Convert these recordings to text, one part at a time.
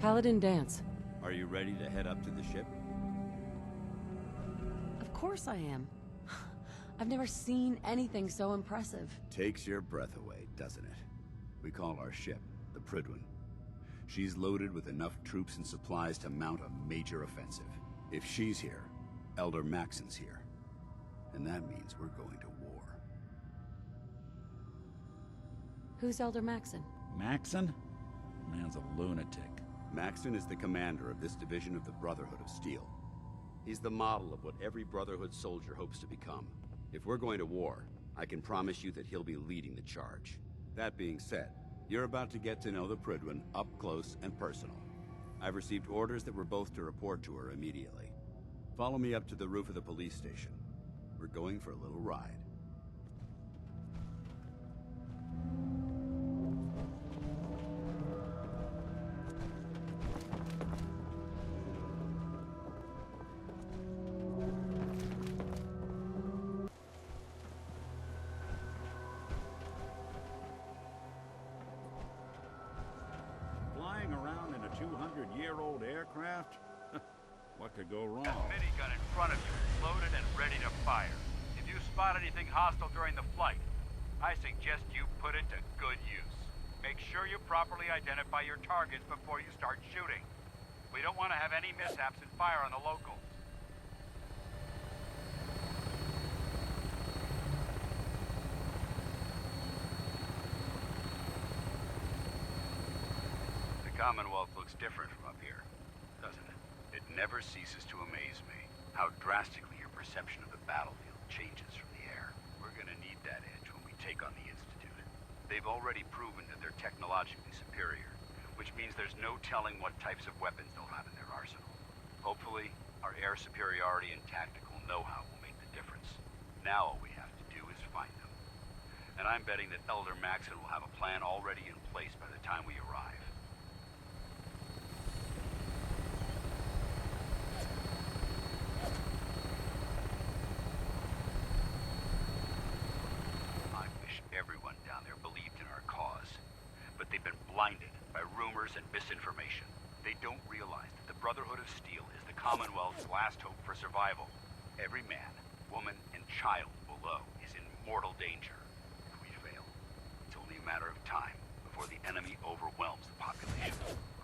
Paladin Danse. Are you ready to head up to the ship? Of course I am. I've never seen anything so impressive. Takes your breath away, doesn't it? We call our ship the Prydwen. She's loaded with enough troops and supplies to mount a major offensive. If she's here, Elder Maxon's here. And that means we're going to war. Who's Elder Maxon? Maxon? Man's a lunatic. Maxon is the commander of this division of the Brotherhood of Steel. He's the model of what every Brotherhood soldier hopes to become. If we're going to war, I can promise you that he'll be leading the charge. That being said, you're about to get to know the Prydwen up close and personal. I've received orders that we're both to report to her immediately. Follow me up to the roof of the police station. We're going for a little ride. Flying around in a 200-year-old aircraft? What could go wrong? That minigun in front of you is loaded and ready to fire. If you spot anything hostile during the flight, I suggest you put it to good use. Make sure you properly identify your targets before you start shooting. We don't want to have any mishaps and fire on the locals. The Commonwealth looks different from up here, doesn't it? It never ceases to amaze me how drastically your perception of the battlefield changes from the air. We're gonna need that edge when we take on the Institute. They've already proven that they're technologically superior, which means there's no telling what types of weapons they'll have in their arsenal. Hopefully, our air superiority and tactical know-how will make the difference. Now all we have to do is find them. And I'm betting that Elder Maxon will have a plan already in place by the time we arrive. Everyone down there believed in our cause, but they've been blinded by rumors and misinformation. They don't realize that the Brotherhood of Steel is the Commonwealth's last hope for survival. Every man, woman, and child below is in mortal danger. If we fail, it's only a matter of time before the enemy overwhelms the population.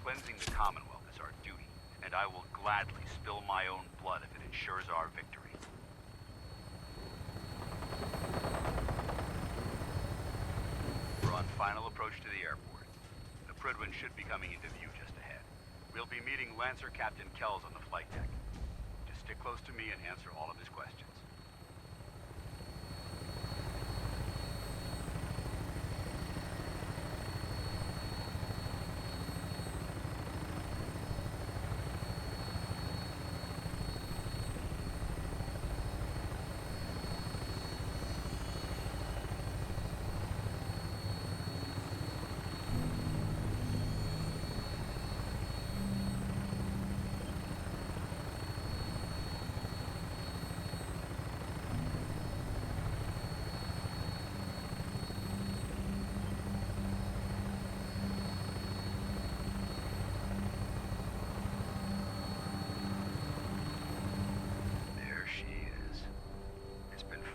Cleansing the Commonwealth is our duty, and I will gladly spill my own blood if it ensures our victory. On final approach to the airport. The Prydwen should be coming into view just ahead. We'll be meeting Lancer Captain Kells on the flight deck. Just stick close to me and answer all of his questions.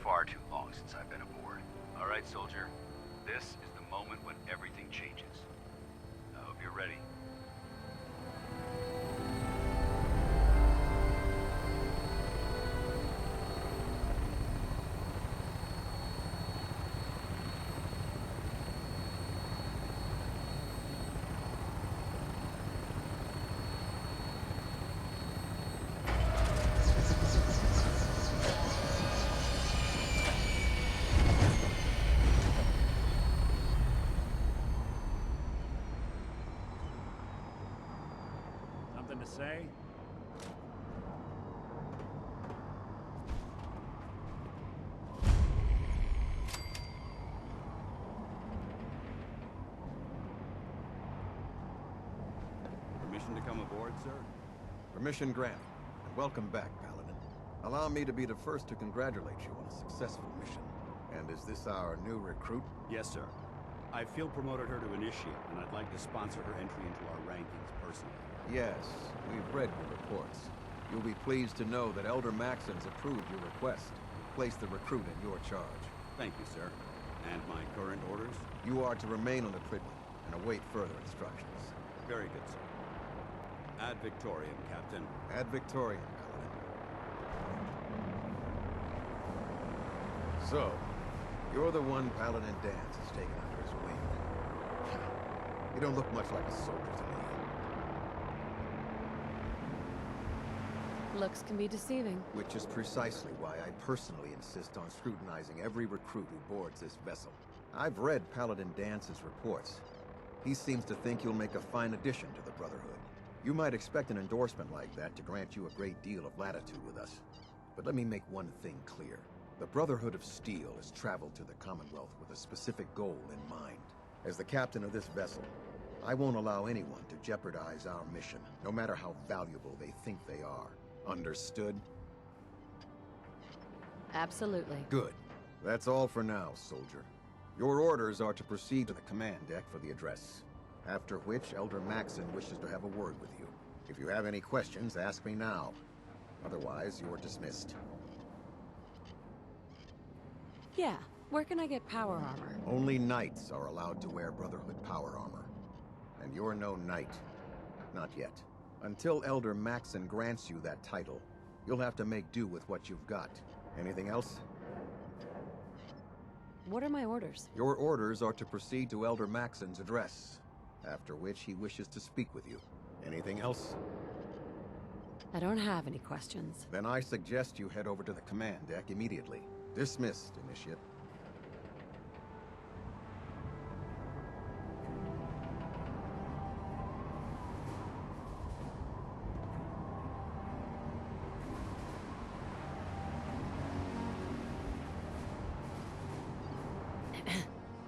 Far too long since I've been aboard. All right, soldier. This is the moment when everything changes. I hope you're ready. To say? Permission to come aboard, sir? Permission granted, and welcome back, Paladin. Allow me to be the first to congratulate you on a successful mission. And is this our new recruit? Yes, sir. I feel promoted her to initiate, and I'd like to sponsor her entry into our rankings personally. Yes, we've read your reports. You'll be pleased to know that Elder Maxon's approved your request. Place the recruit in your charge. Thank you, sir. And my current orders? You are to remain on the Prydwen and await further instructions. Very good, sir. Ad Victoriam, Captain. Ad Victoriam, Paladin. So, you're the one Paladin Danse has taken under his wing. You don't look much like a soldier to me. Looks can be deceiving. Which is precisely why I personally insist on scrutinizing every recruit who boards this vessel. I've read Paladin Dance's reports. He seems to think you'll make a fine addition to the Brotherhood. You might expect an endorsement like that to grant you a great deal of latitude with us. But let me make one thing clear. The Brotherhood of Steel has traveled to the Commonwealth with a specific goal in mind. As the captain of this vessel, I won't allow anyone to jeopardize our mission, no matter how valuable they think they are. Understood? Absolutely. Good. That's all for now, soldier. Your orders are to proceed to the command deck for the address. After which, Elder Maxon wishes to have a word with you. If you have any questions, ask me now. Otherwise, you're dismissed. Yeah, where can I get power armor? Only knights are allowed to wear Brotherhood power armor. And you're no knight. Not yet. Until Elder Maxon grants you that title, you'll have to make do with what you've got. Anything else? What are my orders? Your orders are to proceed to Elder Maxon's address, after which he wishes to speak with you. Anything else? I don't have any questions. Then I suggest you head over to the command deck immediately. Dismissed, Initiate.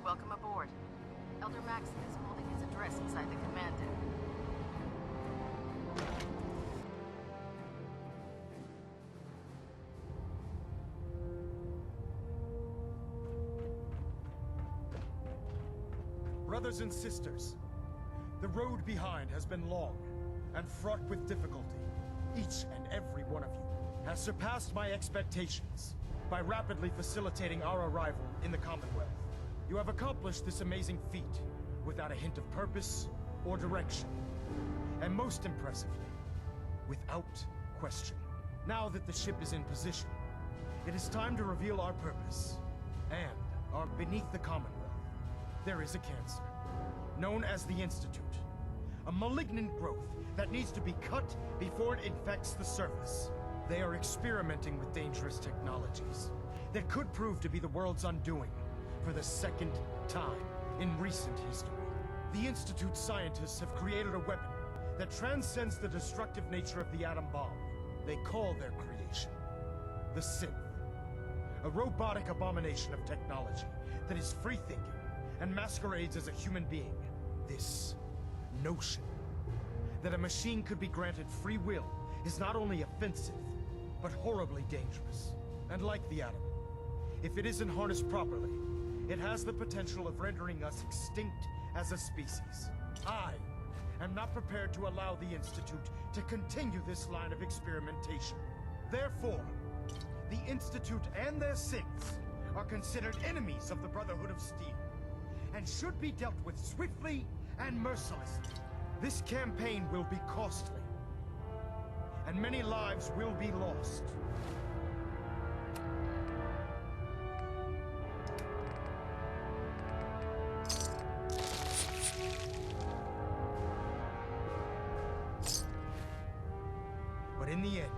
Welcome aboard. Elder Maxon is holding his address inside the command deck. Brothers and sisters, the road behind has been long and fraught with difficulty. Each and every one of you has surpassed my expectations by rapidly facilitating our arrival in the Commonwealth. You have accomplished this amazing feat without a hint of purpose or direction. And most impressively, without question. Now that the ship is in position, it is time to reveal our purpose. And beneath the Commonwealth, there is a cancer, known as the Institute. A malignant growth that needs to be cut before it infects the surface. They are experimenting with dangerous technologies that could prove to be the world's undoing for the second time in recent history. The Institute scientists have created a weapon that transcends the destructive nature of the atom bomb. They call their creation the Synth. A robotic abomination of technology that is free-thinking and masquerades as a human being. This notion that a machine could be granted free will is not only offensive, but horribly dangerous. And like the atom, if it isn't harnessed properly, it has the potential of rendering us extinct as a species. I am not prepared to allow the Institute to continue this line of experimentation. Therefore, the Institute and their synths are considered enemies of the Brotherhood of Steel, and should be dealt with swiftly and mercilessly. This campaign will be costly, and many lives will be lost. But in the end,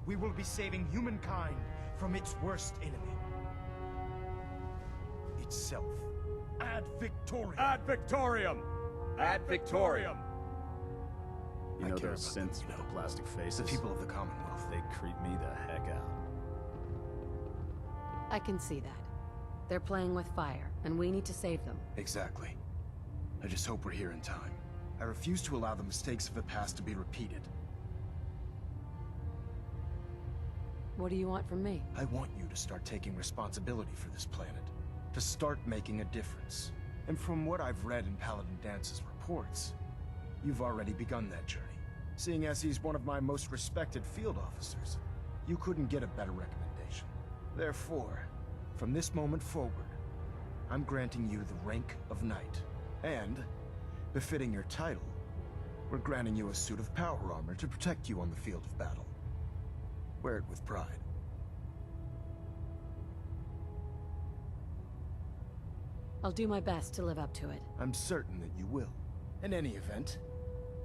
we will be saving humankind from its worst enemy. Itself. Ad Victoriam! Ad Victoriam! Ad Victoriam! You know those synths with the plastic faces? The people of the Commonwealth. They creep me the heck out. I can see that. They're playing with fire, and we need to save them. Exactly. I just hope we're here in time. I refuse to allow the mistakes of the past to be repeated. What do you want from me? I want you to start taking responsibility for this planet. To start making a difference. And from what I've read in Paladin Dance's reports, you've already begun that journey. Seeing as he's one of my most respected field officers, you couldn't get a better recommendation. Therefore, from this moment forward, I'm granting you the rank of knight. And, befitting your title, we're granting you a suit of power armor to protect you on the field of battle. Wear it with pride. I'll do my best to live up to it. I'm certain that you will. In any event,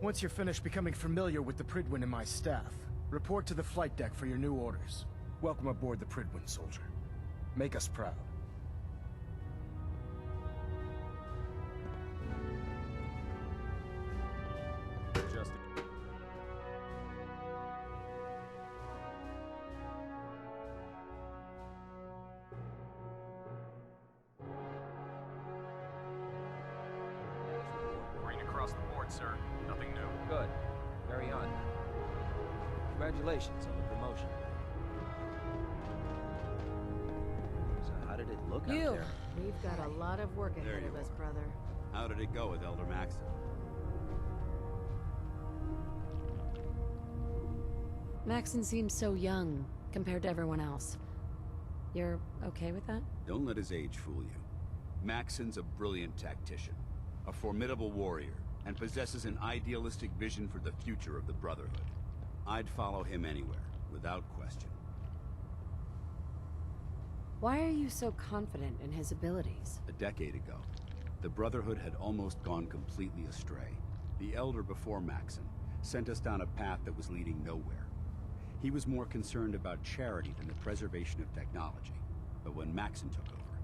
once you're finished becoming familiar with the Pridwin and my staff, report to the flight deck for your new orders. Welcome aboard the Pridwin, soldier. Make us proud. Just Green across the board, sir. Nothing new. Good. Carry on. Congratulations on the promotion. So how did it look out there? We've got a lot of work There ahead you of us, are. brother. How did it go with Elder Maxon? Maxon seems so young compared to everyone else. You're okay with that? Don't let his age fool you. Maxon's a brilliant tactician, a formidable warrior, and possesses an idealistic vision for the future of the Brotherhood. I'd follow him anywhere, without question. Why are you so confident in his abilities? A decade ago, the Brotherhood had almost gone completely astray. The Elder before Maxon sent us down a path that was leading nowhere. He was more concerned about charity than the preservation of technology. But when Maxon took over,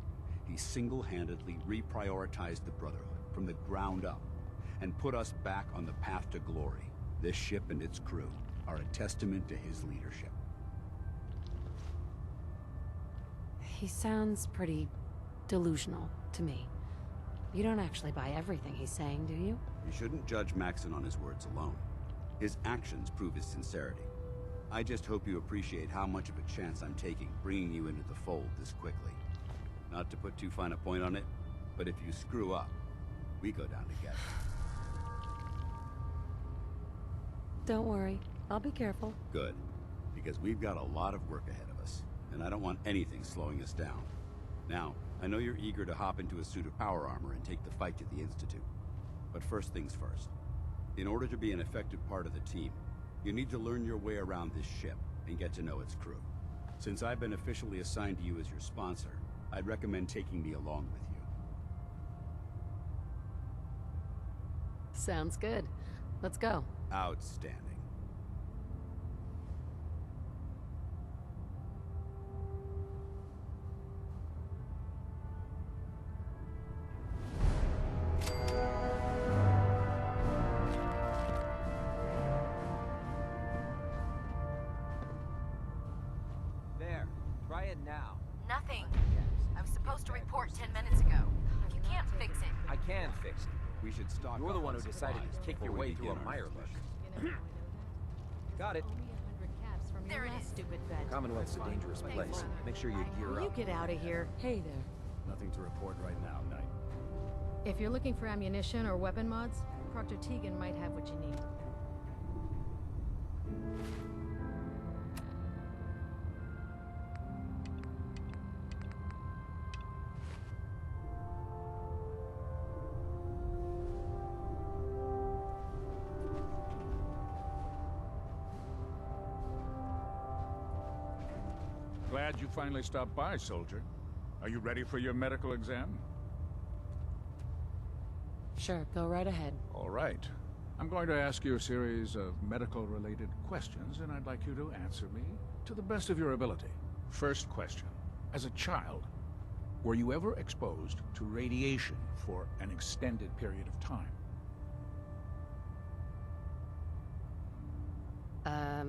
he single-handedly reprioritized the Brotherhood from the ground up and put us back on the path to glory. This ship and its crew are a testament to his leadership. He sounds pretty delusional to me. You don't actually buy everything he's saying, do you? You shouldn't judge Maxon on his words alone. His actions prove his sincerity. I just hope you appreciate how much of a chance I'm taking bringing you into the fold this quickly. Not to put too fine a point on it, but if you screw up, we go down together. Don't worry. I'll be careful. Good, because we've got a lot of work ahead of us, and I don't want anything slowing us down. Now, I know you're eager to hop into a suit of power armor and take the fight to the Institute. But first things first. In order to be an effective part of the team, you need to learn your way around this ship and get to know its crew. Since I've been officially assigned to you as your sponsor, I'd recommend taking me along with you. Sounds good. Let's go. Outstanding. There. Try it now. Nothing. I was supposed to report 10 minutes ago. If you can't fix it, I can fix it. We should stock You're the up one on who decided supplies to kick your before we way through a begin our mirelurk. mission. Got it. there it is. Stupid bed. Commonwealth's a dangerous place. Make sure you gear Will you up. get out of here? Hey there. nothing to report right now, Knight. If you're looking for ammunition or weapon mods, Proctor Tegan might have what you need. Glad you finally stopped by, soldier. Are you ready for your medical exam? Sure, go right ahead. All right. I'm going to ask you a series of medical-related questions, and I'd like you to answer me to the best of your ability. First question. As a child, were you ever exposed to radiation for an extended period of time?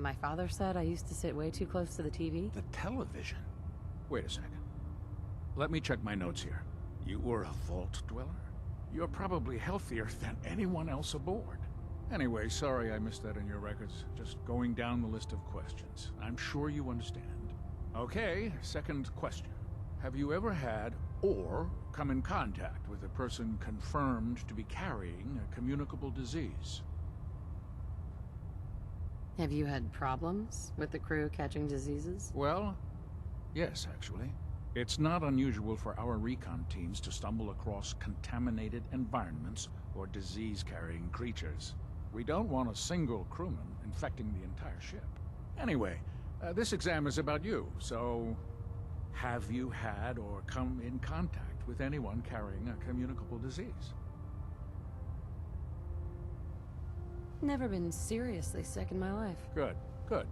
My father said I used to sit way too close to the TV. The television? Wait a second. Let me check my notes here. You were a vault dweller? You're probably healthier than anyone else aboard. Anyway, sorry I missed that in your records. Just going down the list of questions. I'm sure you understand. Okay, second question. Have you ever had or come in contact with a person confirmed to be carrying a communicable disease. Have you had problems with the crew catching diseases? Well, yes, actually. It's not unusual for our recon teams to stumble across contaminated environments or disease-carrying creatures. We don't want a single crewman infecting the entire ship. Anyway, this exam is about you, so have you had or come in contact with anyone carrying a communicable disease? Never been seriously sick in my life. Good, good.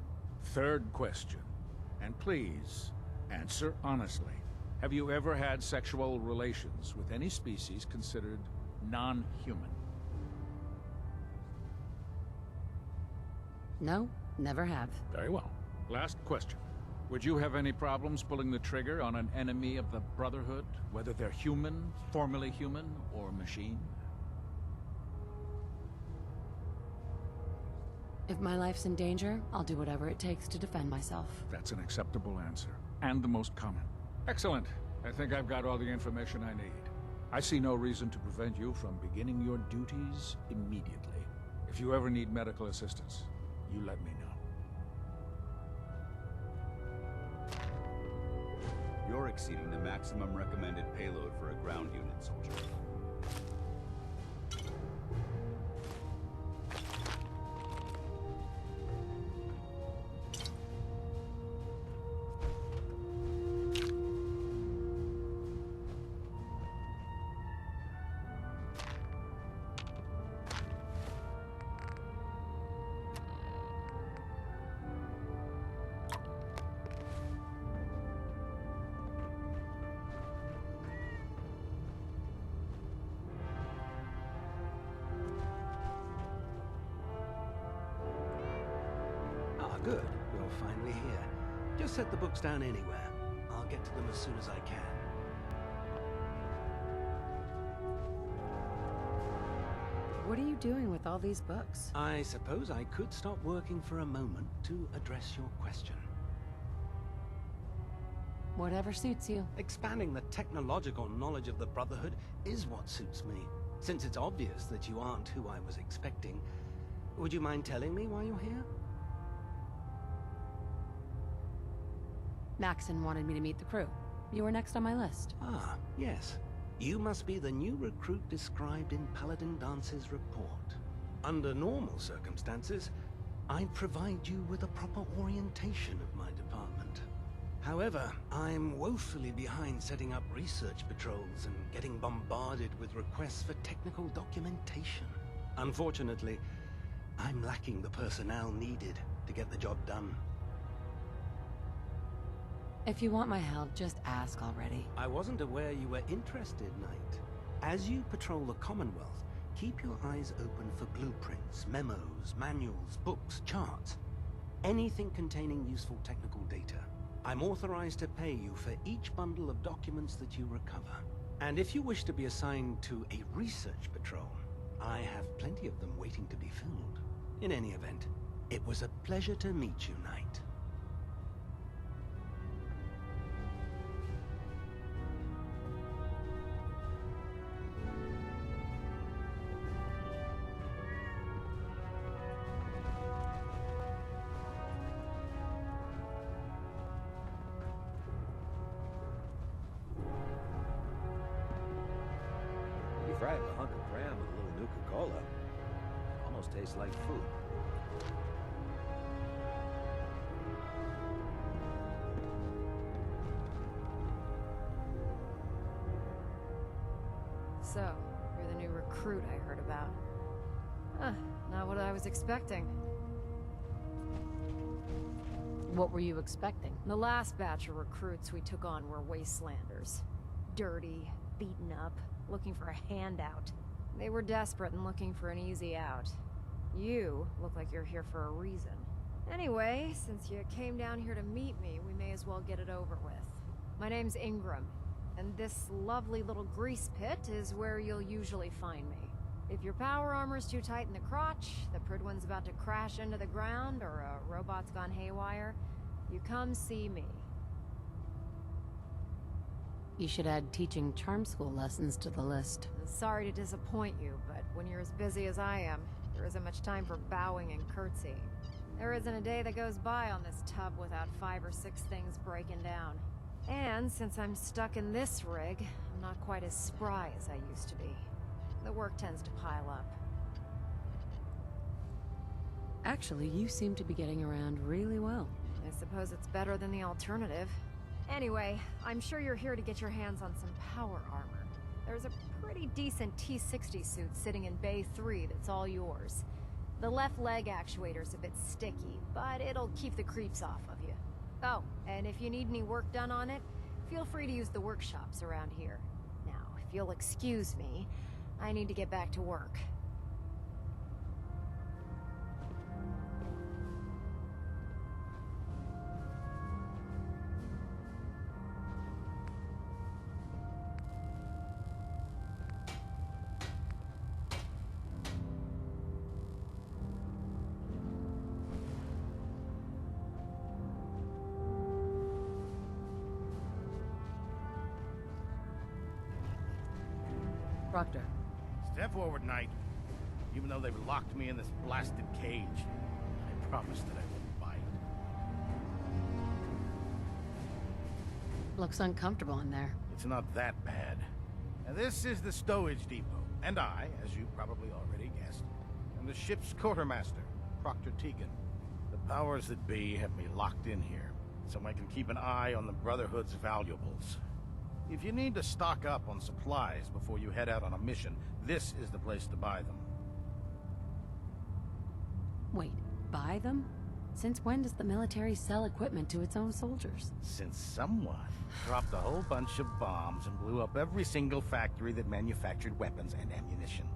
Third question, and please, answer honestly. Have you ever had sexual relations with any species considered non-human? No, never have. Very well. Last question. Would you have any problems pulling the trigger on an enemy of the Brotherhood, whether they're human, formerly human, or machine? If my life's in danger, I'll do whatever it takes to defend myself. That's an acceptable answer, and the most common. Excellent. I think I've got all the information I need. I see no reason to prevent you from beginning your duties immediately. If you ever need medical assistance, you let me know. You're exceeding the maximum recommended payload for a ground unit, soldier. Good. You're finally here. Just set the books down anywhere. I'll get to them as soon as I can. What are you doing with all these books? I suppose I could stop working for a moment to address your question. Whatever suits you. Expanding the technological knowledge of the Brotherhood is what suits me. Since it's obvious that you aren't who I was expecting, would you mind telling me why you're here? Maxon wanted me to meet the crew. You were next on my list. Ah, yes. You must be the new recruit described in Paladin Danse's report. Under normal circumstances, I'd provide you with a proper orientation of my department. However, I'm woefully behind setting up research patrols and getting bombarded with requests for technical documentation. Unfortunately, I'm lacking the personnel needed to get the job done. If you want my help, just ask already. I wasn't aware you were interested, Knight. As you patrol the Commonwealth, keep your eyes open for blueprints, memos, manuals, books, charts. Anything containing useful technical data. I'm authorized to pay you for each bundle of documents that you recover. And if you wish to be assigned to a research patrol, I have plenty of them waiting to be filled. In any event, it was a pleasure to meet you, Knight. Fry up a hunk of graham with a little Nuka-Cola. Almost tastes like food. So, you're the new recruit I heard about. Huh, not what I was expecting. What were you expecting? The last batch of recruits we took on were wastelanders. Dirty, beaten up, looking for a handout. They were desperate and looking for an easy out. You look like you're here for a reason. Anyway, since you came down here to meet me, we may as well get it over with. My name's Ingram, and this lovely little grease pit is where you'll usually find me. If your power armor's too tight in the crotch, the Pridwan's about to crash into the ground, or a robot's gone haywire, you come see me. You should add teaching charm school lessons to the list. Sorry to disappoint you, but when you're as busy as I am, there isn't much time for bowing and curtsying. There isn't a day that goes by on this tub without 5 or 6 things breaking down. And since I'm stuck in this rig, I'm not quite as spry as I used to be. The work tends to pile up. Actually, you seem to be getting around really well. I suppose it's better than the alternative. Anyway, I'm sure you're here to get your hands on some power armor. There's a pretty decent T-60 suit sitting in Bay 3 that's all yours. The left leg actuator's a bit sticky, but it'll keep the creeps off of you. Oh, and if you need any work done on it, feel free to use the workshops around here. Now, if you'll excuse me, I need to get back to work. Proctor. Step forward, Knight. Even though they've locked me in this blasted cage, I promised that I wouldn't bite. Looks uncomfortable in there. It's not that bad. Now, this is the stowage depot, and I, as you probably already guessed, am the ship's quartermaster, Proctor Tegan. The powers that be have me locked in here, so I can keep an eye on the Brotherhood's valuables. If you need to stock up on supplies before you head out on a mission, this is the place to buy them. Wait, buy them? Since when does the military sell equipment to its own soldiers? Since someone dropped a whole bunch of bombs and blew up every single factory that manufactured weapons and ammunition.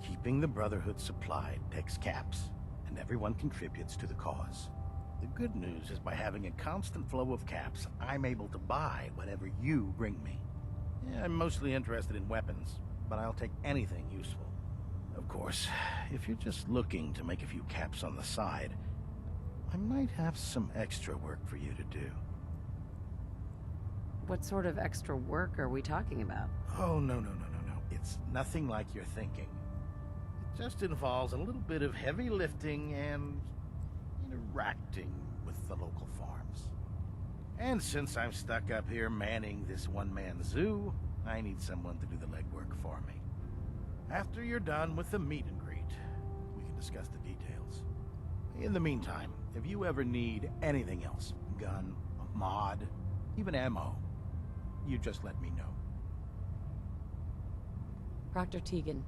Keeping the Brotherhood supplied takes caps, and everyone contributes to the cause. The good news is by having a constant flow of caps, I'm able to buy whatever you bring me. Yeah, I'm mostly interested in weapons, but I'll take anything useful. Of course, if you're just looking to make a few caps on the side, I might have some extra work for you to do. What sort of extra work are we talking about? Oh, no. It's nothing like you're thinking. It just involves a little bit of heavy lifting and interacting with the local farms. And since I'm stuck up here manning this one-man zoo, I need someone to do the legwork for me. After you're done with the meet and greet, we can discuss the details. In the meantime, if you ever need anything else, gun, a mod, even ammo, you just let me know. Proctor Tegan.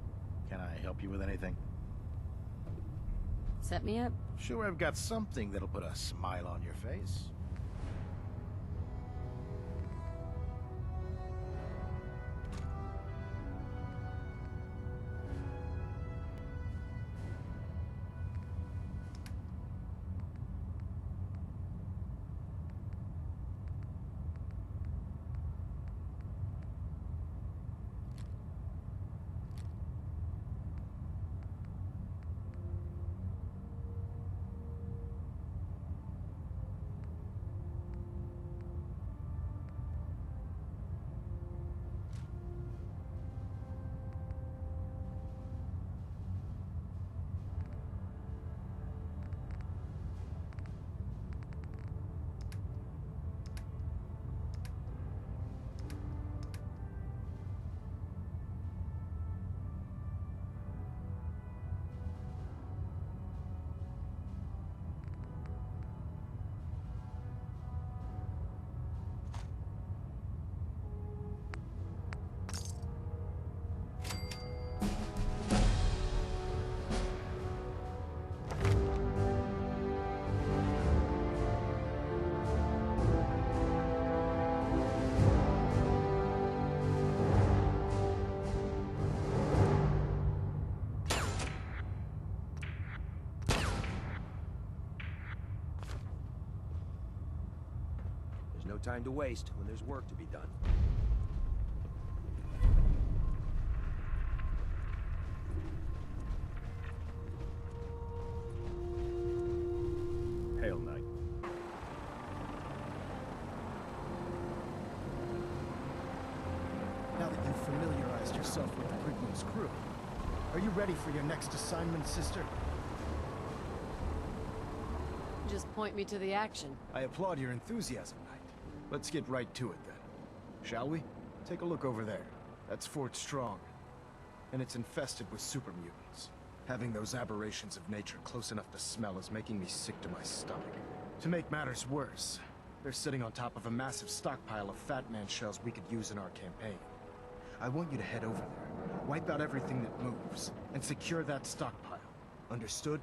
Can I help you with anything? Set me up? Sure, I've got something that'll put a smile on your face. No time to waste when there's work to be done. Hail, Knight. yourself with the Pridwin's crew. Are you ready for your next assignment, sister? Just point me to the action. I applaud your enthusiasm, Knight. Let's get right to it, then. Shall we? Take a look over there. That's Fort Strong. And it's infested with super mutants. Having those aberrations of nature close enough to smell is making me sick to my stomach. To make matters worse, they're sitting on top of a massive stockpile of Fat Man shells we could use in our campaign. I want you to head over there, wipe out everything that moves, and secure that stockpile. Understood?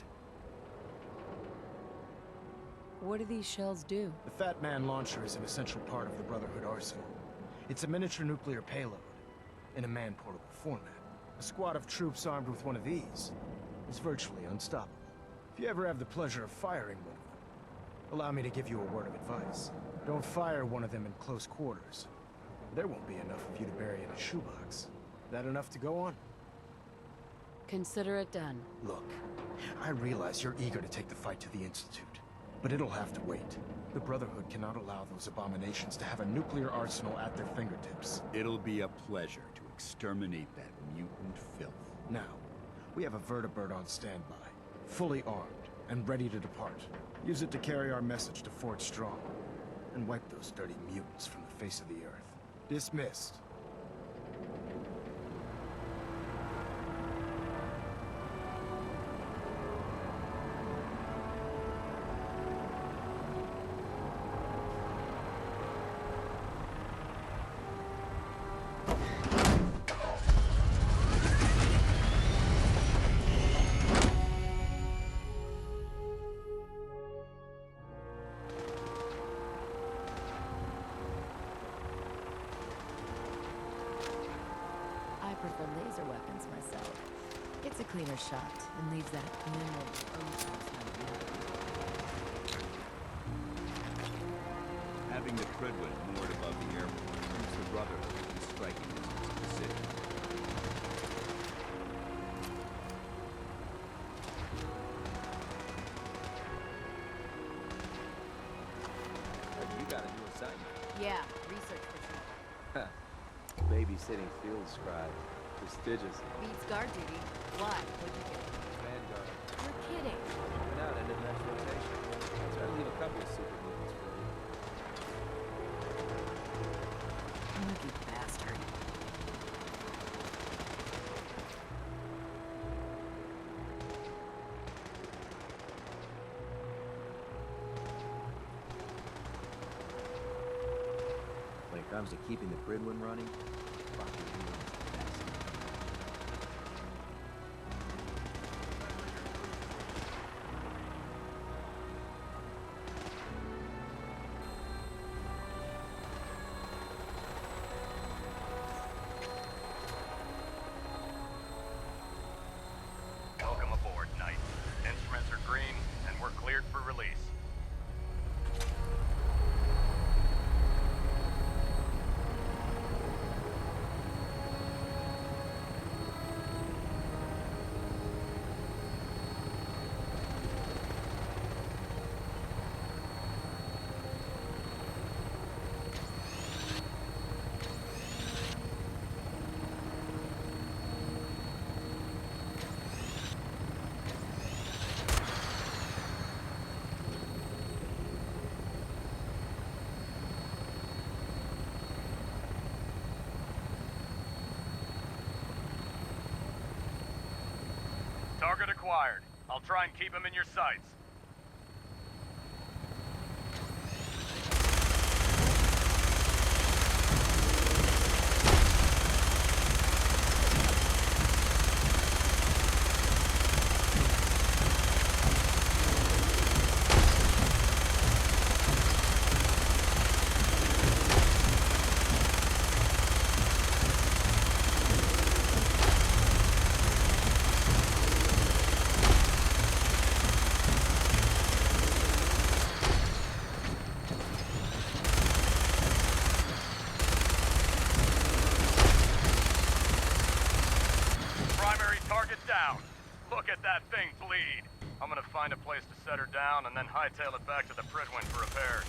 What do these shells do? The Fat Man launcher is an essential part of the Brotherhood arsenal. It's a miniature nuclear payload, in a man-portable format. A squad of troops armed with one of these is virtually unstoppable. If you ever have the pleasure of firing one of them, allow me to give you a word of advice. Don't fire one of them in close quarters. There won't be enough of you to bury in a shoebox. That enough to go on? Consider it done. Look, I realize you're eager to take the fight to the Institute, but it'll have to wait. The Brotherhood cannot allow those abominations to have a nuclear arsenal at their fingertips. It'll be a pleasure to exterminate that mutant filth. Now, we have a vertibird on standby, fully armed and ready to depart. Use it to carry our message to Fort Strong, and wipe those dirty mutants from the face of the earth. Dismissed. I prefer laser weapons myself. It's a cleaner shot and leaves that minimal Having the Pridwin moored above the airport keeps the Brotherhood from striking distance of the city. You got a new assignment. Yeah, research patrol. Babysitting field scribe. Prestigious. Beats guard duty. Why? What'd you get? Vanguard. You're kidding. Went out into the next rotation. Try to leave a couple of super movements for you. Lucky bastard. When it comes to keeping the Pridwin running, Rocky is the best. Welcome aboard, Knight. Instruments are green, and we're cleared for release. Target acquired. I'll try and keep him in your sights. That thing bleed. I'm gonna find a place to set her down and then hightail it back to the Pridwin for repairs.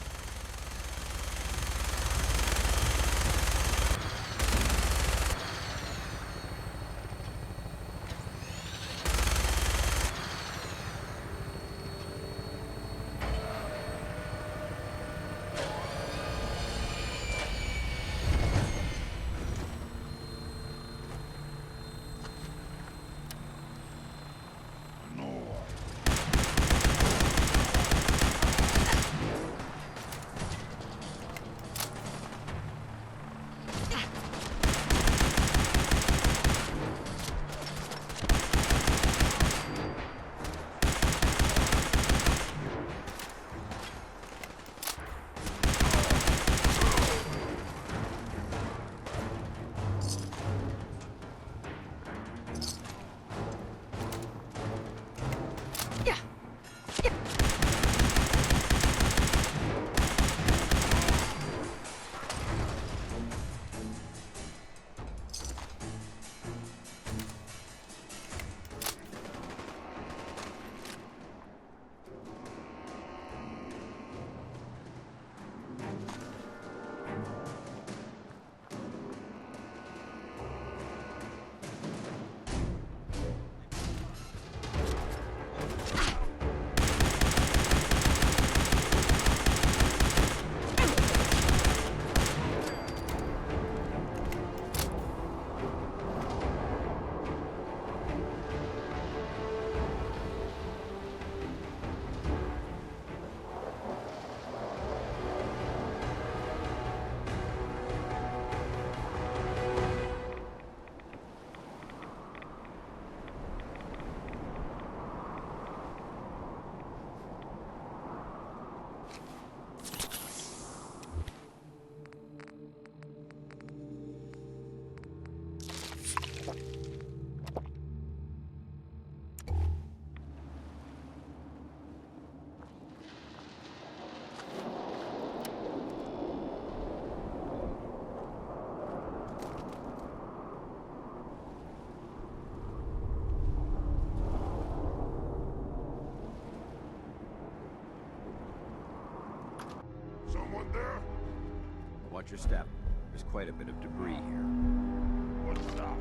Someone there? Watch your step. There's quite a bit of debris here. What stuff?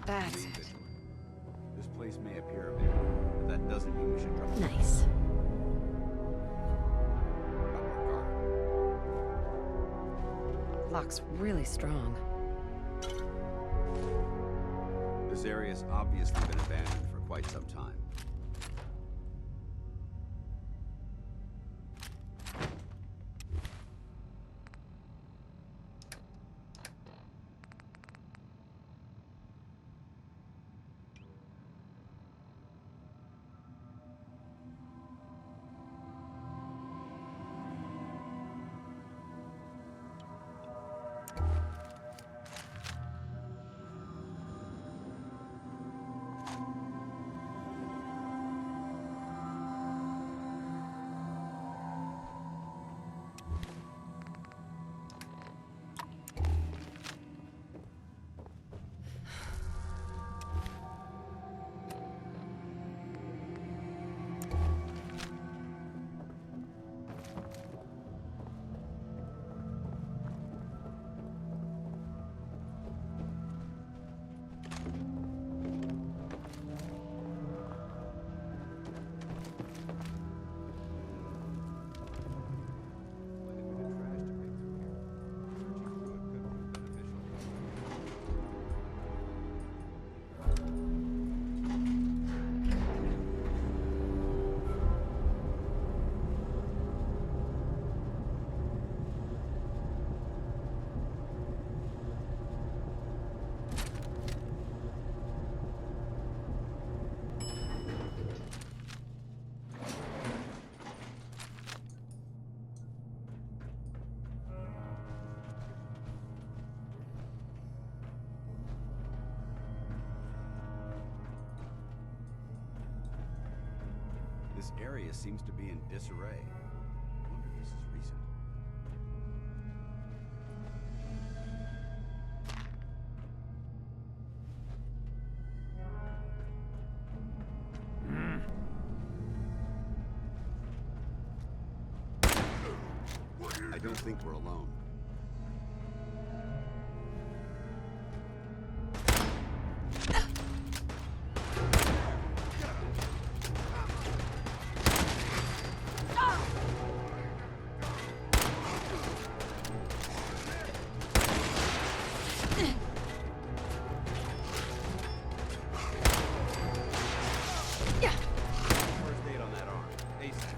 That's Leave it. it. This place may appear abandoned, but that doesn't mean we should drop. Nice. Lock's really strong. This area's obviously been abandoned for quite some time. This area seems to be in disarray. I wonder if this is recent. I don't think we're alone. First aid on that arm. ASAP.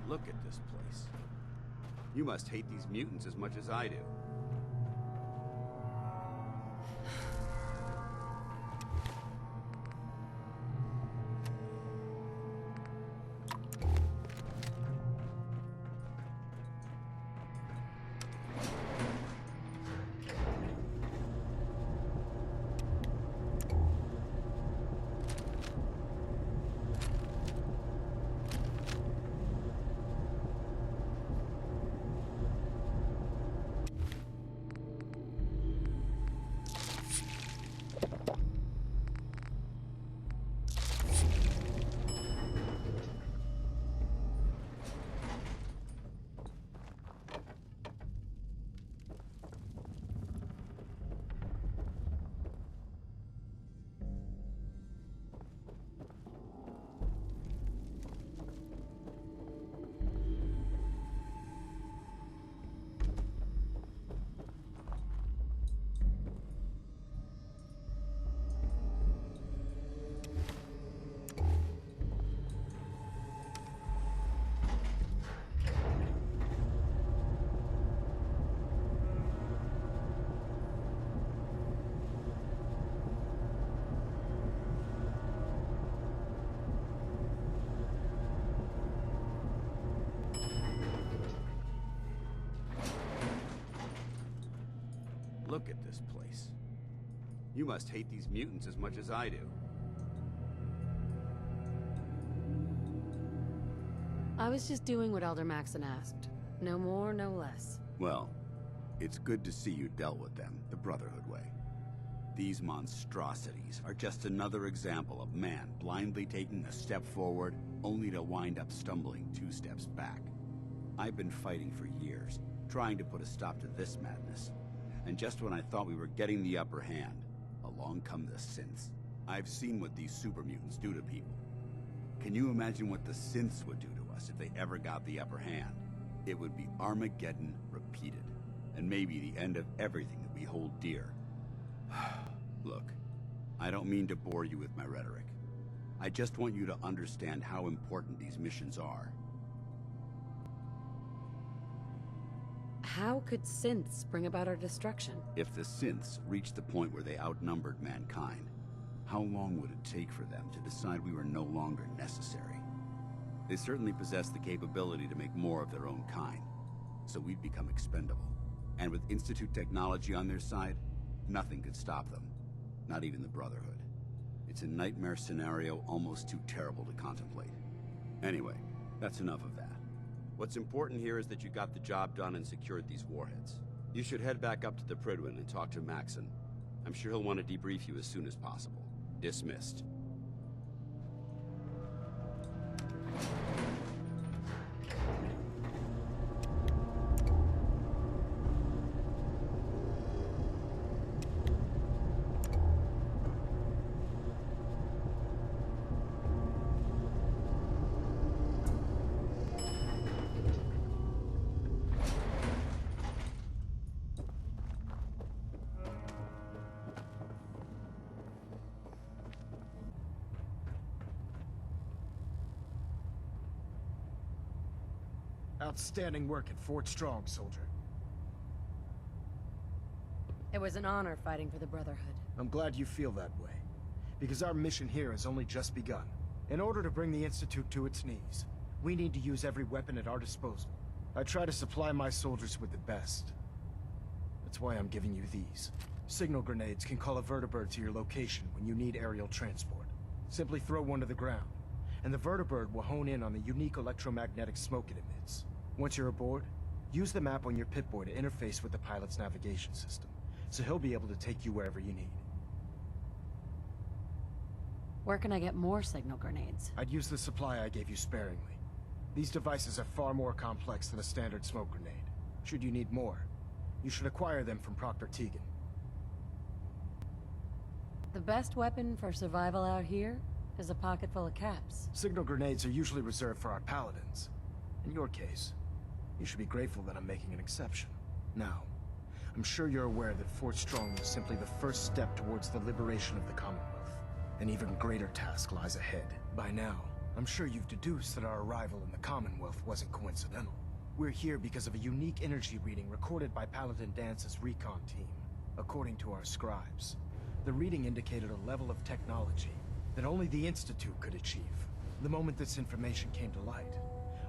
Look at this place. You must hate these mutants as much as I do. Look at this place. You must hate these mutants as much as I do. I was just doing what Elder Maxon asked. No more, no less. Well, it's good to see you dealt with them the Brotherhood way. These monstrosities are just another example of man blindly taking a step forward, only to wind up stumbling 2 steps back. I've been fighting for years, trying to put a stop to this madness. And just when I thought we were getting the upper hand, along come the synths. I've seen what these super mutants do to people. Can you imagine what the synths would do to us if they ever got the upper hand? It would be Armageddon repeated, and maybe the end of everything that we hold dear. Look, I don't mean to bore you with my rhetoric. I just want you to understand how important these missions are. How could synths bring about our destruction? If the synths reached the point where they outnumbered mankind, how long would it take for them to decide we were no longer necessary? They certainly possess the capability to make more of their own kind, so we'd become expendable. And with Institute technology on their side, nothing could stop them. Not even the Brotherhood. It's a nightmare scenario almost too terrible to contemplate. Anyway, that's enough of that. What's important here is that you got the job done and secured these warheads. You should head back up to the Prydwen and talk to Maxon. I'm sure he'll want to debrief you as soon as possible. Dismissed. Outstanding work at Fort Strong, soldier. It was an honor fighting for the Brotherhood. I'm glad you feel that way, because our mission here has only just begun. In order to bring the Institute to its knees, we need to use every weapon at our disposal. I try to supply my soldiers with the best. That's why I'm giving you these. Signal grenades can call a vertibird to your location when you need aerial transport. Simply throw one to the ground, and the vertibird will hone in on the unique electromagnetic smoke it emits. Once you're aboard, use the map on your Pip-Boy to interface with the pilot's navigation system, so he'll be able to take you wherever you need. Where can I get more signal grenades? I'd use the supply I gave you sparingly. These devices are far more complex than a standard smoke grenade. Should you need more, you should acquire them from Proctor Tegan. The best weapon for survival out here is a pocket full of caps. Signal grenades are usually reserved for our Paladins. In your case, you should be grateful that I'm making an exception. Now, I'm sure you're aware that Fort Strong was simply the first step towards the liberation of the Commonwealth. An even greater task lies ahead. By now, I'm sure you've deduced that our arrival in the Commonwealth wasn't coincidental. We're here because of a unique energy reading recorded by Paladin Danse's recon team. According to our scribes, the reading indicated a level of technology that only the Institute could achieve. The moment this information came to light,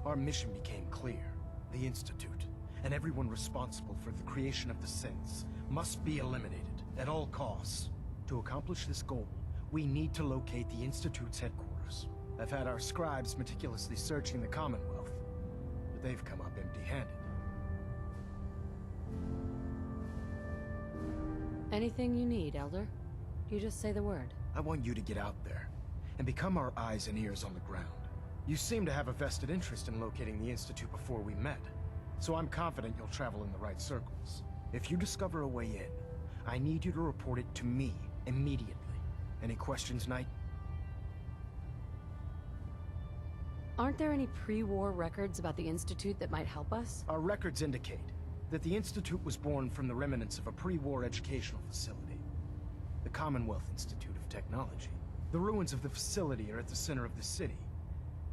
our mission became clear. The Institute, and everyone responsible for the creation of the synths, must be eliminated at all costs. To accomplish this goal, we need to locate the Institute's headquarters. I've had our scribes meticulously searching the Commonwealth, but they've come up empty-handed. Anything you need, Elder. You just say the word. I want you to get out there and become our eyes and ears on the ground. You seem to have a vested interest in locating the Institute before we met, so I'm confident you'll travel in the right circles. If you discover a way in, I need you to report it to me immediately. Any questions, Knight? Aren't there any pre-war records about the Institute that might help us? Our records indicate that the Institute was born from the remnants of a pre-war educational facility, the Commonwealth Institute of Technology. The ruins of the facility are at the center of the city,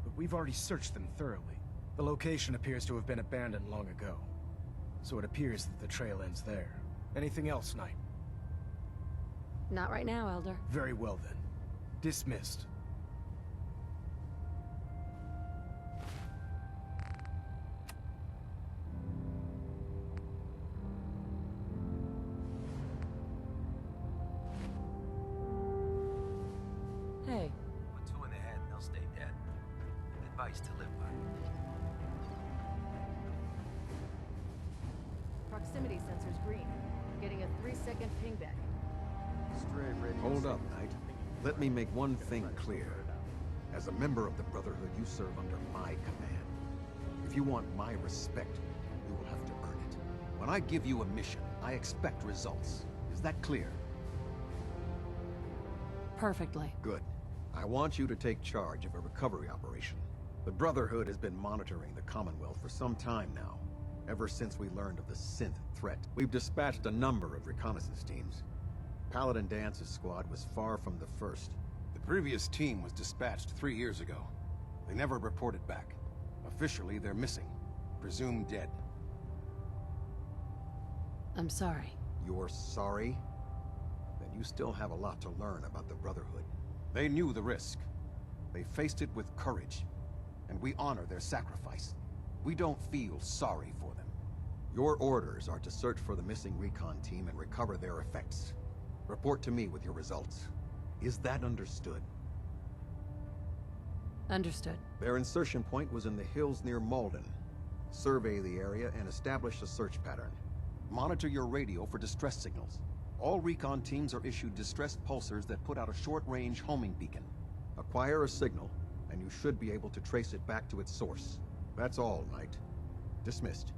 but we've already searched them thoroughly. The location appears to have been abandoned long ago, so it appears that the trail ends there. Anything else, Knight? Not right now, Elder. Very well then. Dismissed. Proximity sensor's green. Getting a 3-second pingback. Hold up, Knight. Let me make one thing clear. As a member of the Brotherhood, you serve under my command. If you want my respect, you will have to earn it. When I give you a mission, I expect results. Is that clear? Perfectly. Good. I want you to take charge of a recovery operation. The Brotherhood has been monitoring the Commonwealth for some time now, ever since we learned of the synth threat. We've dispatched a number of reconnaissance teams. Paladin Dance's squad was far from the first. The previous team was dispatched 3 years ago. They never reported back. Officially, they're missing. Presumed dead. I'm sorry. You're sorry? Then you still have a lot to learn about the Brotherhood. They knew the risk. They faced it with courage. And we honor their sacrifice. We don't feel sorry for them. Your orders are to search for the missing recon team and recover their effects. Report to me with your results. Is that understood? Understood. Their insertion point was in the hills near Malden. Survey the area and establish a search pattern. Monitor your radio for distress signals. All recon teams are issued distress pulsars that put out a short-range homing beacon. Acquire a signal, and you should be able to trace it back to its source. That's all, Knight. Dismissed.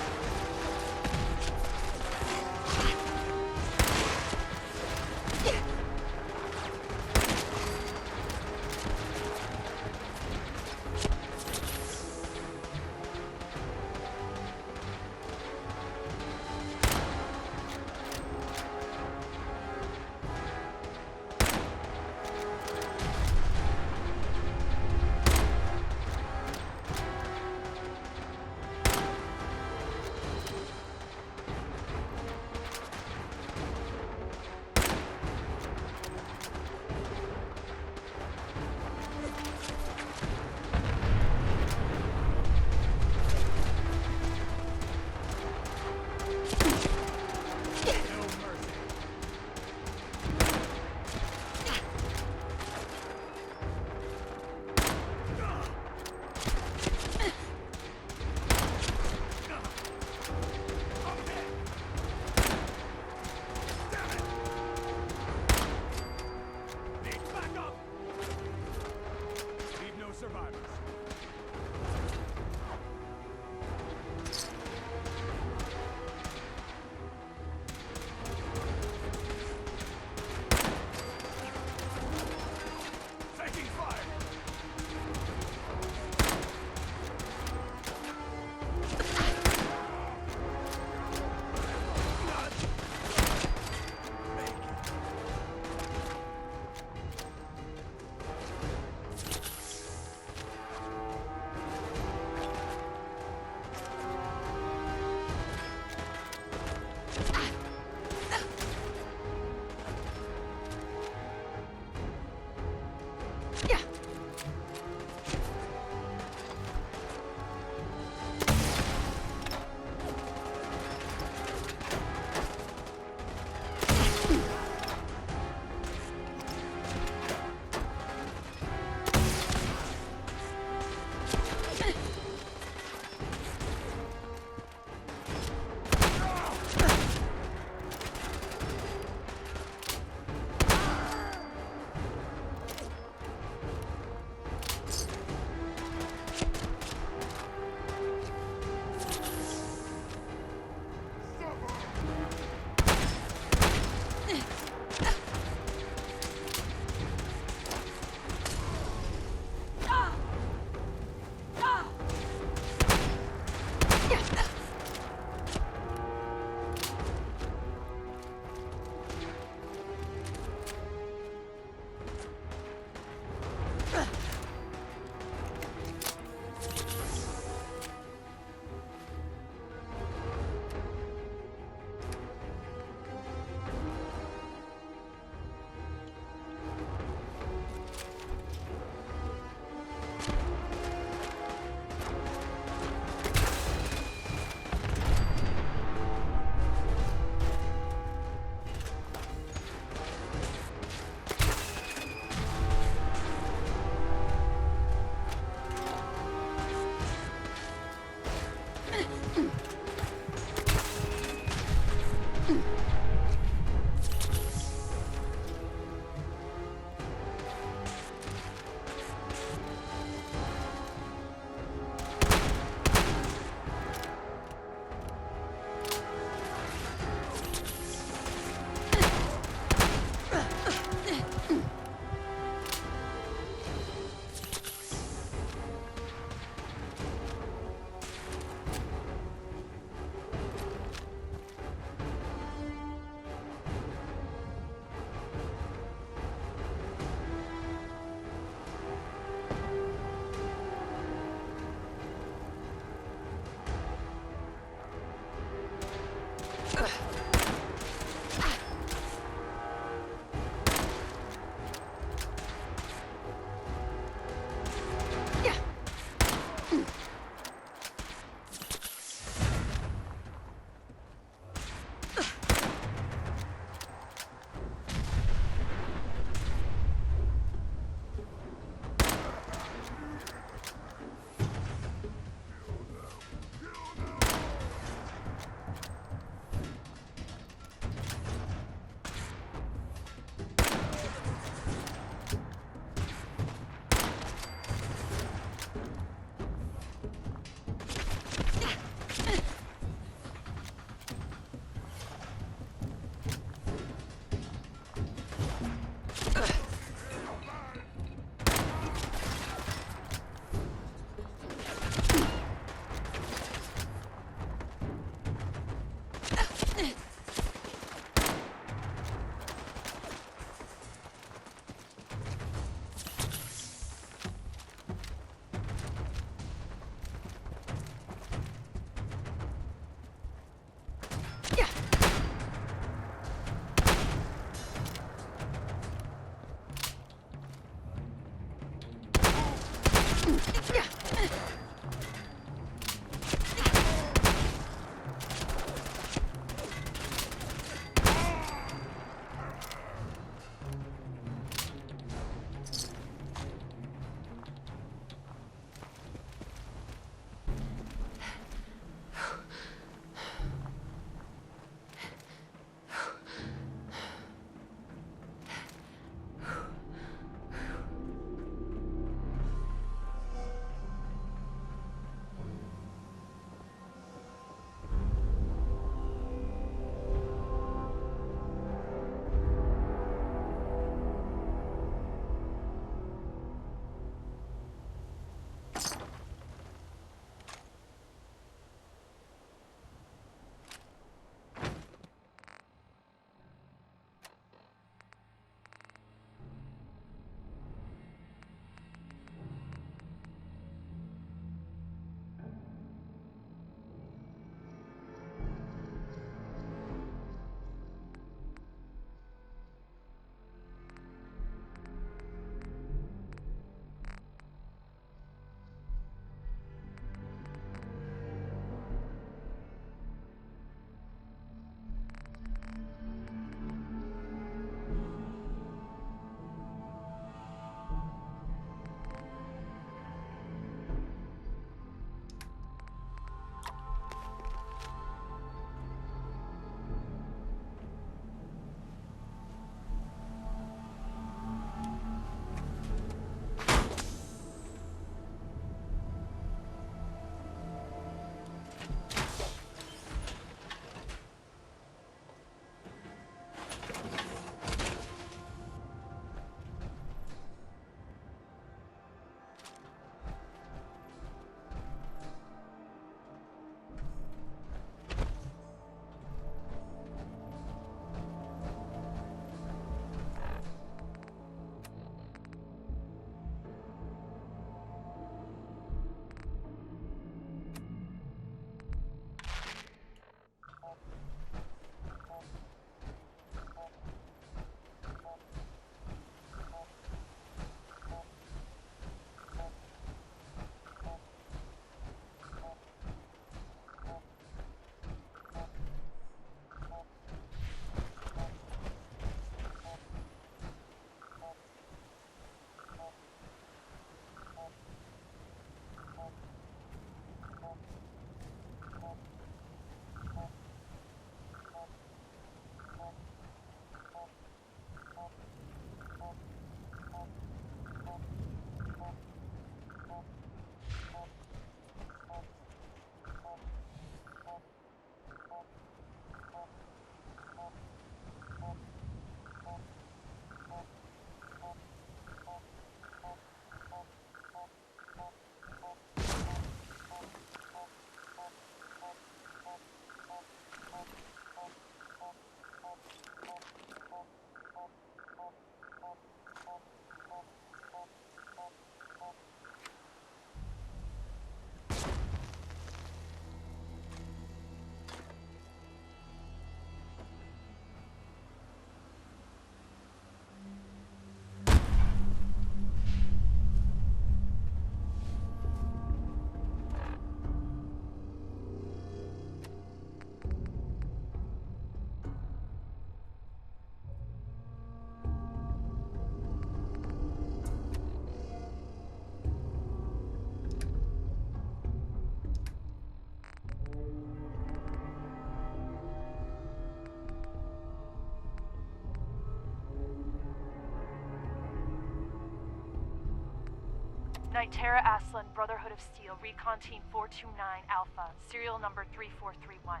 Knight Terra Aslan, Brotherhood of Steel, Recon Team 429 Alpha, serial number 3431.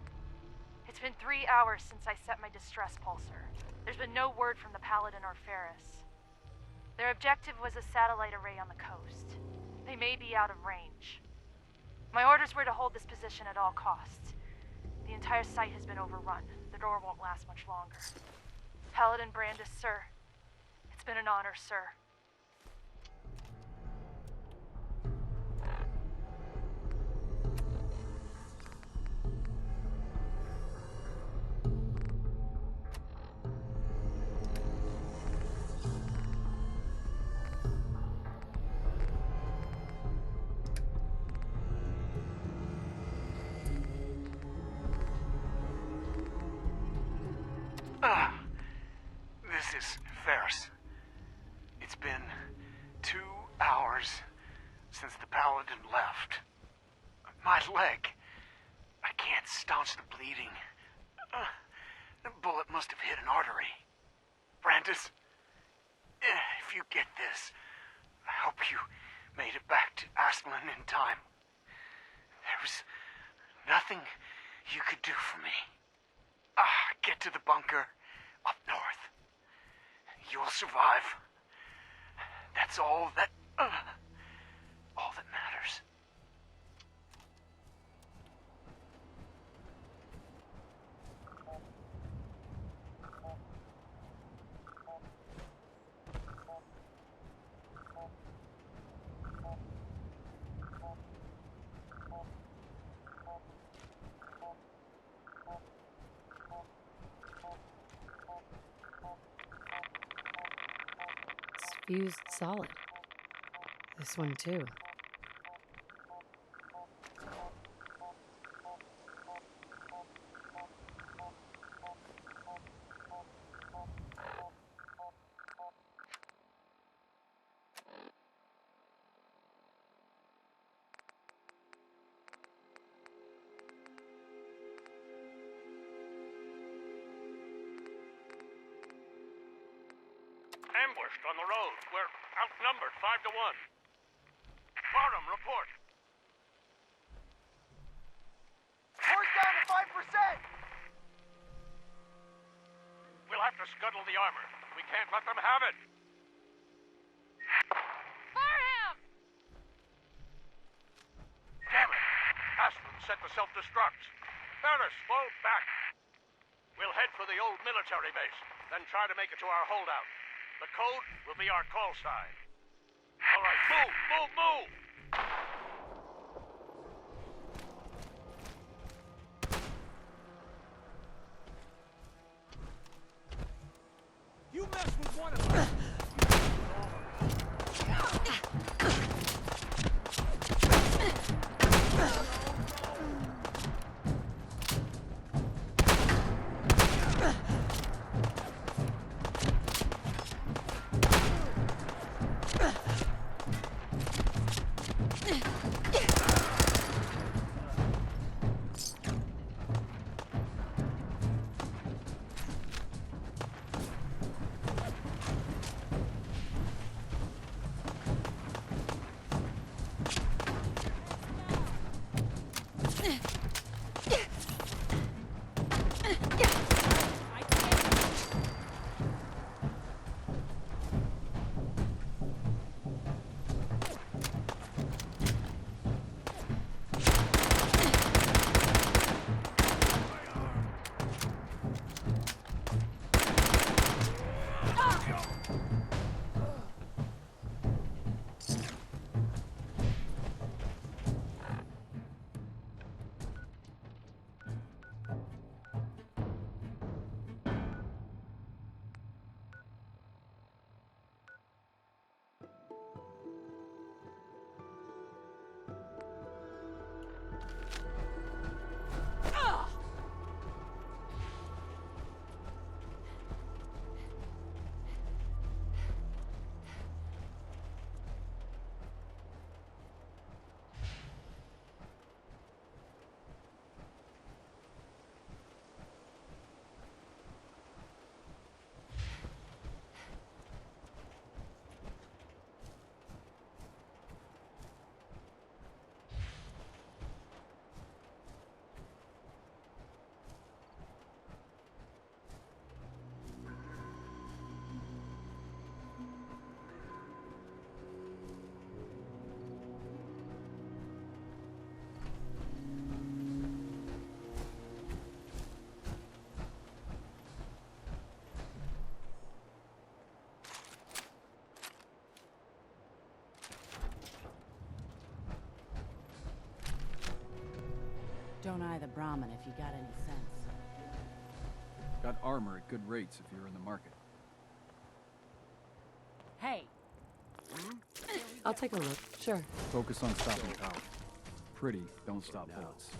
It's been 3 hours since I set my distress pulsar. There's been no word from the Paladin or Ferris. Their objective was a satellite array on the coast. They may be out of range. My orders were to hold this position at all costs. The entire site has been overrun. The door won't last much longer. Paladin Brandis, sir. It's been an honor, sir. This is Ferris. It's been 2 hours since the Paladin left. My leg. I can't staunch the bleeding. The bullet must have hit an artery. Brandis, if you get this, I hope you made it back to Aslan in time. There was nothing you could do for me. Get to the bunker up north. You'll survive. That's all that matters. Fused solid. This one too. Ambushed on the road. We're outnumbered 5 to 1. Bottom, report. We're down to 5%! We'll have to scuttle the armor. We can't let them have it. Fire him! Damn it! Aslan set the self-destruct. Ferris, fall back. We'll head for the old military base, then try to make it to our holdout. The code will be our call sign. All right, move, move, move! You mess with one of us! Don't eye the Brahmin if you got any sense. Got armor at good rates if you're in the market. Hey! I'll take a look, sure. Focus on stopping power. Pretty, don't stop bullets.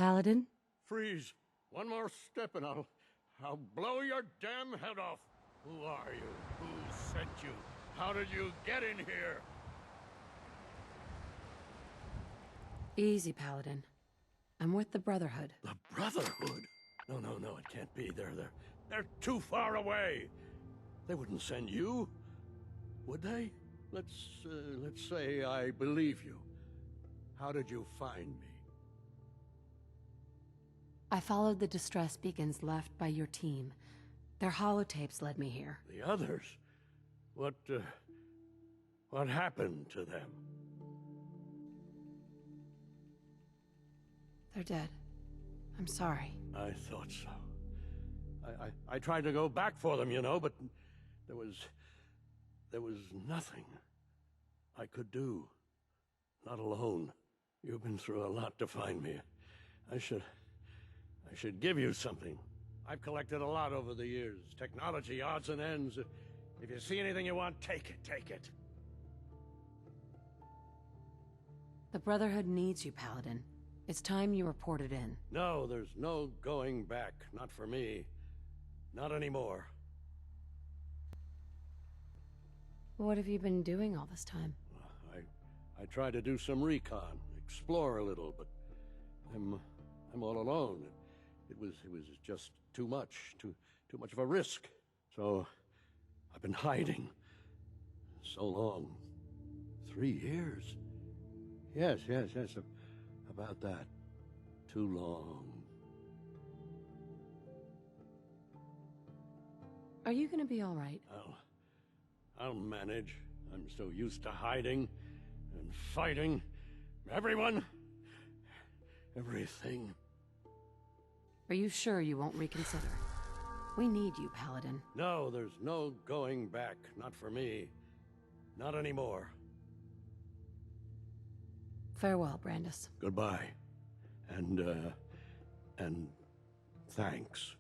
Paladin? Freeze. One more step and I'll blow your damn head off. Who are you? Who sent you? How did you get in here? Easy, Paladin. I'm with the Brotherhood. The Brotherhood? No, it can't be. They're too far away. They wouldn't send you, would they? Let's say I believe you. How did you find me? I followed the distress beacons left by your team. Their holotapes led me here. The others? What happened to them? They're dead. I'm sorry. I thought so. I tried to go back for them, you know, but there was nothing I could do. Not alone. You've been through a lot to find me. I should give you something. I've collected a lot over the years. Technology, odds and ends. If you see anything you want, take it. The Brotherhood needs you, Paladin. It's time you reported in. No, there's no going back. Not for me. Not anymore. What have you been doing all this time? I tried to do some recon, explore a little, but I'm all alone. It was just too much of a risk. So I've been hiding so long. 3 years. Yes, about that. Too long. Are you gonna be all right? I'll manage. I'm so used to hiding and fighting. Everyone. Everything. Are you sure you won't reconsider? We need you, Paladin. No, there's no going back. Not for me. Not anymore. Farewell, Brandis. Goodbye. And thanks.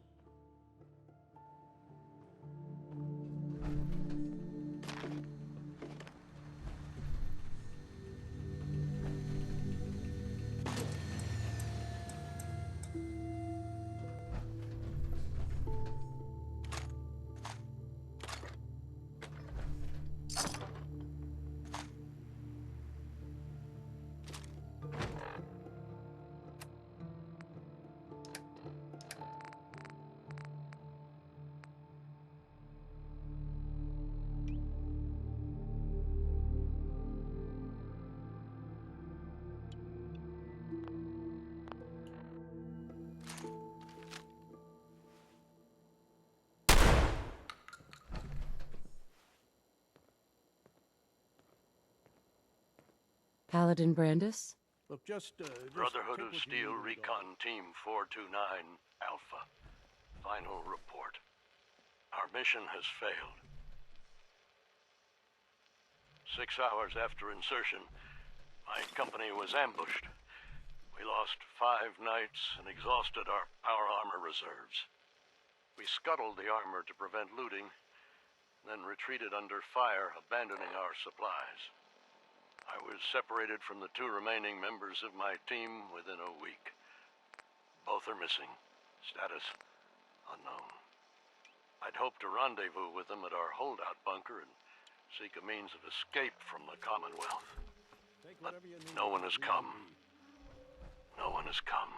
Paladin Brandis? Look, just Brotherhood of Steel Recon Team 429 Alpha. Final report. Our mission has failed. 6 hours after insertion, my company was ambushed. We lost 5 knights and exhausted our power armor reserves. We scuttled the armor to prevent looting, then retreated under fire, abandoning our supplies. I was separated from the 2 remaining members of my team within a week. Both are missing. Status unknown. I'd hoped to rendezvous with them at our holdout bunker and seek a means of escape from the Commonwealth. But no one has come. No one has come.